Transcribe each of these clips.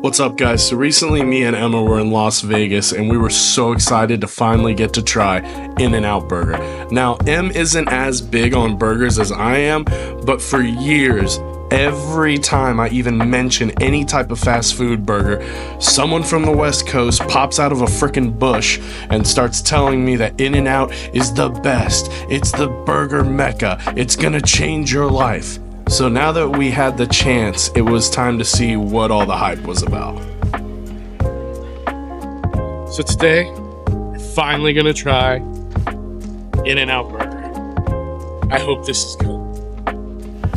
What's up, guys? So recently me and Emma were in Las Vegas and we were so excited to finally get to try In-N-Out Burger. Now, Em isn't as big on burgers as I am, but for years, every time I even mention any type of fast food burger, someone from the West Coast pops out of a frickin' bush and starts telling me that In-N-Out is the best. It's the burger mecca. It's gonna change your life. So now that we had the chance, it was time to see what all the hype was about. So today, we're finally gonna try In-N-Out Burger. I hope this is good.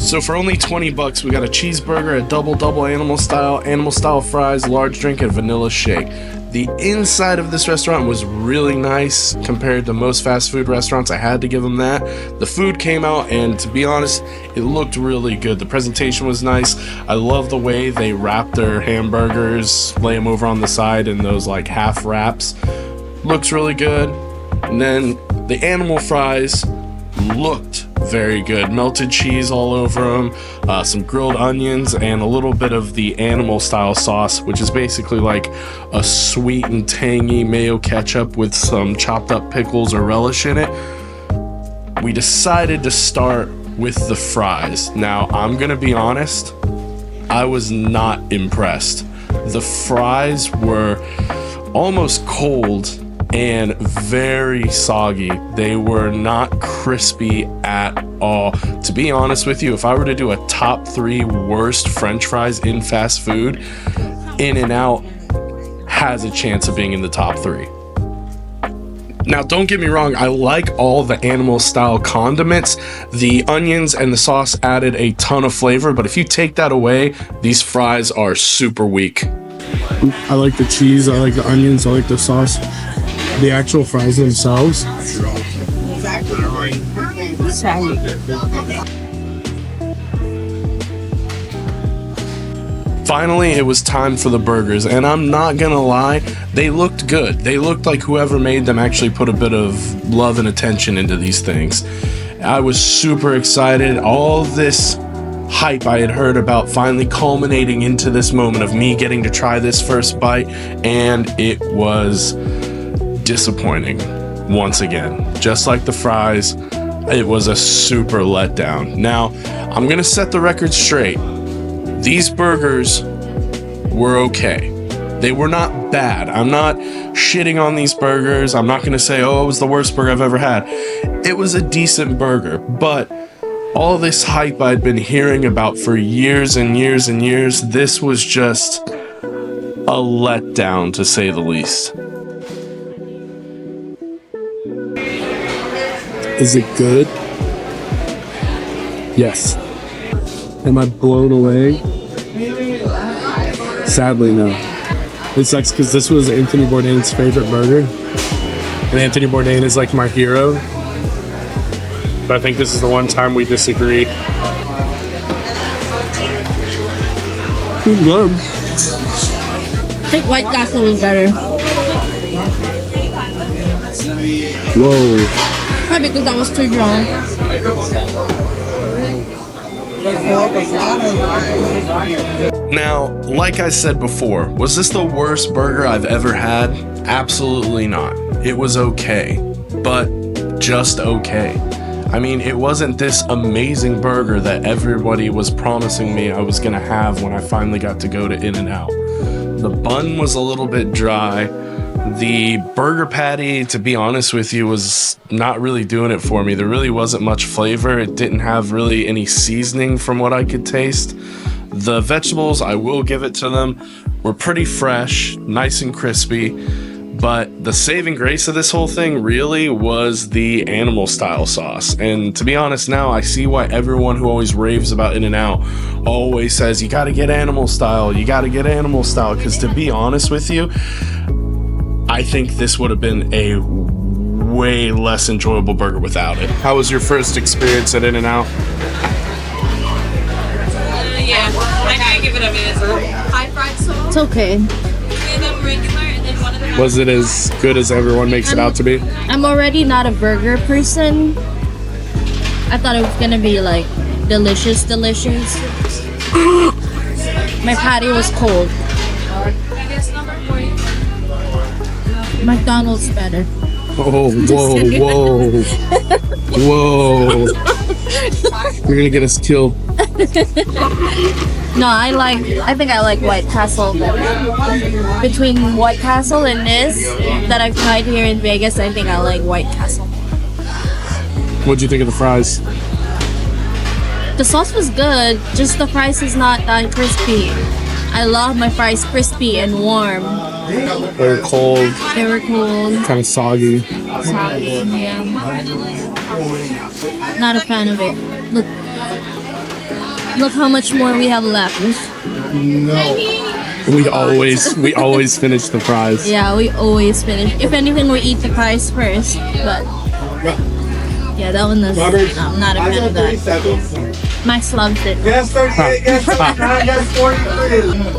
So for only 20 bucks, we got a cheeseburger, a double animal style fries, large drink, and vanilla shake. The inside of this restaurant was really nice compared to most fast food restaurants. I had to give them that. The food came out, and to be honest, it looked really good. The presentation was nice. I love the way they wrap their hamburgers, lay them over on the side in those like half wraps. Looks really good. And then the animal fries looked very good. Melted cheese all over them, some grilled onions, and a little bit of the animal style sauce, which is basically like a sweet and tangy mayo ketchup with some chopped up pickles or relish in it. We decided to start with the fries. Now, I'm gonna be honest, I was not impressed. The fries were almost cold and very soggy. They were not crispy at all. To be honest with you, if I were to do a top 3 worst French fries in fast food, In-N-Out has a chance of being in the top 3. Now, don't get me wrong, I like all the animal style condiments. The onions and the sauce added a ton of flavor, but if you take that away, these fries are super weak. I like the cheese, I like the onions, I like the sauce. The actual fries themselves. Finally, it was time for the burgers, and I'm not gonna lie, they looked good. They looked like whoever made them actually put a bit of love and attention into these things. I was super excited. All this hype I had heard about finally culminating into this moment of me getting to try this first bite, and it was disappointing once again. Just like the fries, it was a super letdown. Now, I'm gonna set the record straight. These burgers were okay. They were not bad. I'm not shitting on these burgers. I'm not gonna say, oh, it was the worst burger I've ever had. It was a decent burger, but all this hype I'd been hearing about for years and years and years, this was just a letdown, to say the least. Is it good? Yes. Am I blown away? Sadly, no. It sucks because this was Anthony Bourdain's favorite burger. And Anthony Bourdain is like my hero. But I think this is the one time we disagree. Good. I think White Castle was better. Whoa. Probably because I was too drunk. Now, like I said before, was this the worst burger I've ever had? Absolutely not. It was okay, but just okay. I mean, it wasn't this amazing burger that everybody was promising me I was gonna have when I finally got to go to In-N-Out. The bun was a little bit dry. The burger patty, to be honest with you, was not really doing it for me. There really wasn't much flavor. It didn't have really any seasoning from what I could taste. The vegetables, I will give it to them, were pretty fresh, nice and crispy. But the saving grace of this whole thing really was the animal style sauce. And to be honest, now I see why everyone who always raves about In-N-Out always says, you gotta get animal style, you gotta get animal style. Because to be honest with you, I think this would have been a way less enjoyable burger without it. How was your first experience at In-N-Out? Yeah, I gotta give it a minute. High fried sauce. It's okay. And then regular, and then one of the. Was it as good as everyone makes it out to be? I'm already not a burger person. I thought it was gonna be like delicious. My patty was cold. Biggest number for you. McDonald's better. Oh, whoa. Whoa. You're gonna get us killed. No, I think I like White Castle better. Between White Castle and this that I've tried here in Vegas, I think I like White Castle. What'd you think of the fries? The sauce was good, just the fries is not that crispy. I love my fries crispy and warm. They were cold, They were cold, kind of soggy. soggy, yeah. Not a fan of it. Look how much more we have left. We always finish the fries. Yeah, we always finish. If anything, we eat the fries first, but yeah, that one is I'm not a fan of that. Max loves it.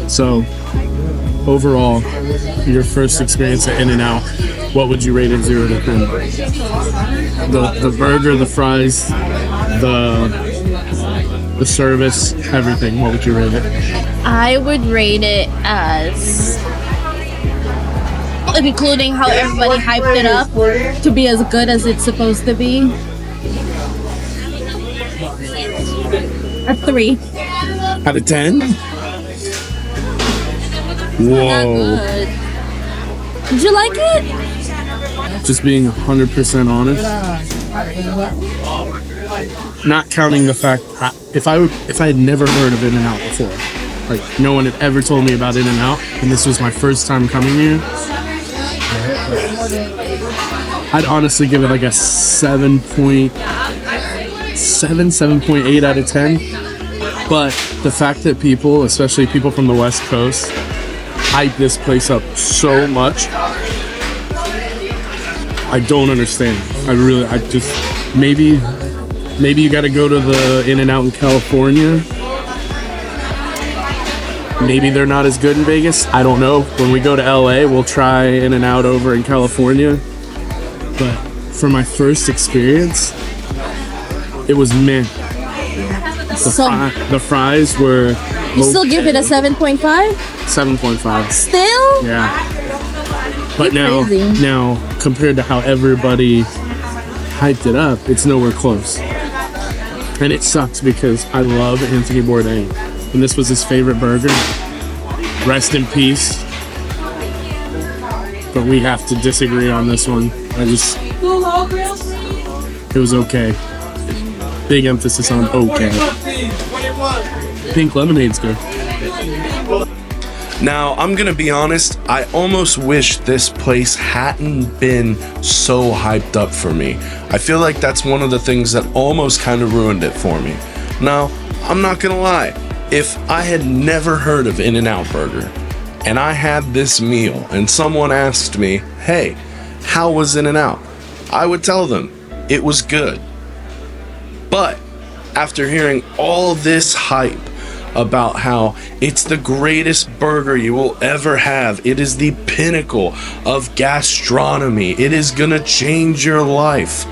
So, overall, your first experience at In-N-Out, what would you rate it 0 to 10? The burger, the fries, the service, everything. What would you rate it? I would rate it as, including how everybody hyped it up to be as good as it's supposed to be, a 3. Out of 10? Not Whoa. good. Did you like it? Just being 100% honest. Not counting the fact if I had never heard of In-N-Out before, like no one had ever told me about In-N-Out, and this was my first time coming here, I'd honestly give it like a 7.8 out of 10. But the fact that people, especially people from the West Coast, hype this place up so much, I don't understand. Maybe you got to go to the In-N-Out in California. Maybe they're not as good in Vegas. I don't know. When we go to LA, we'll try In-N-Out over in California. But for my first experience, it was meh. The fries were. You still give it a 7.5? 7.5. Still? Yeah. But You're crazy. now, compared to how everybody hyped it up, it's nowhere close. And it sucks because I love Anthony Bourdain. And this was his favorite burger. Rest in peace. But we have to disagree on this one. It was okay. Big emphasis on okay. Pink lemonade's good. Now, I'm gonna be honest, I almost wish this place hadn't been so hyped up for me. I feel like that's one of the things that almost kind of ruined it for me. Now, I'm not gonna lie, if I had never heard of In-N-Out Burger, and I had this meal, and someone asked me, hey, how was In-N-Out? I would tell them, it was good. But, after hearing all this hype, about how it's the greatest burger you will ever have. It is the pinnacle of gastronomy. It is gonna change your life.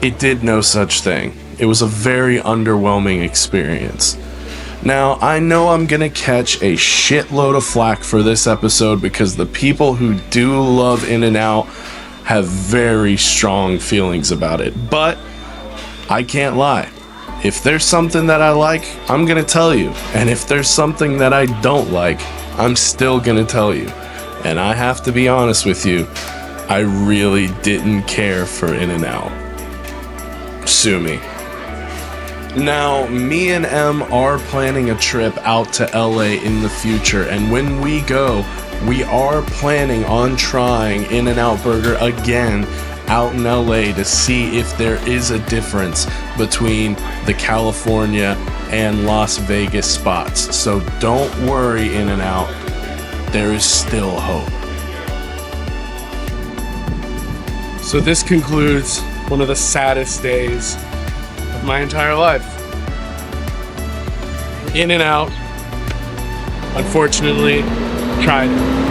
It did no such thing. It was a very underwhelming experience. Now, I know I'm gonna catch a shitload of flack for this episode because the people who do love In-N-Out have very strong feelings about it, but I can't lie. If there's something that I like, I'm gonna tell you. And if there's something that I don't like, I'm still gonna tell you. And I have to be honest with you, I really didn't care for In-N-Out. Sue me. Now, me and Em are planning a trip out to LA in the future, and when we go, we are planning on trying In-N-Out Burger again out in LA to see if there is a difference between the California and Las Vegas spots. So don't worry, In-N-Out, there is still hope. So this concludes one of the saddest days of my entire life. In-N-Out, unfortunately, tried it.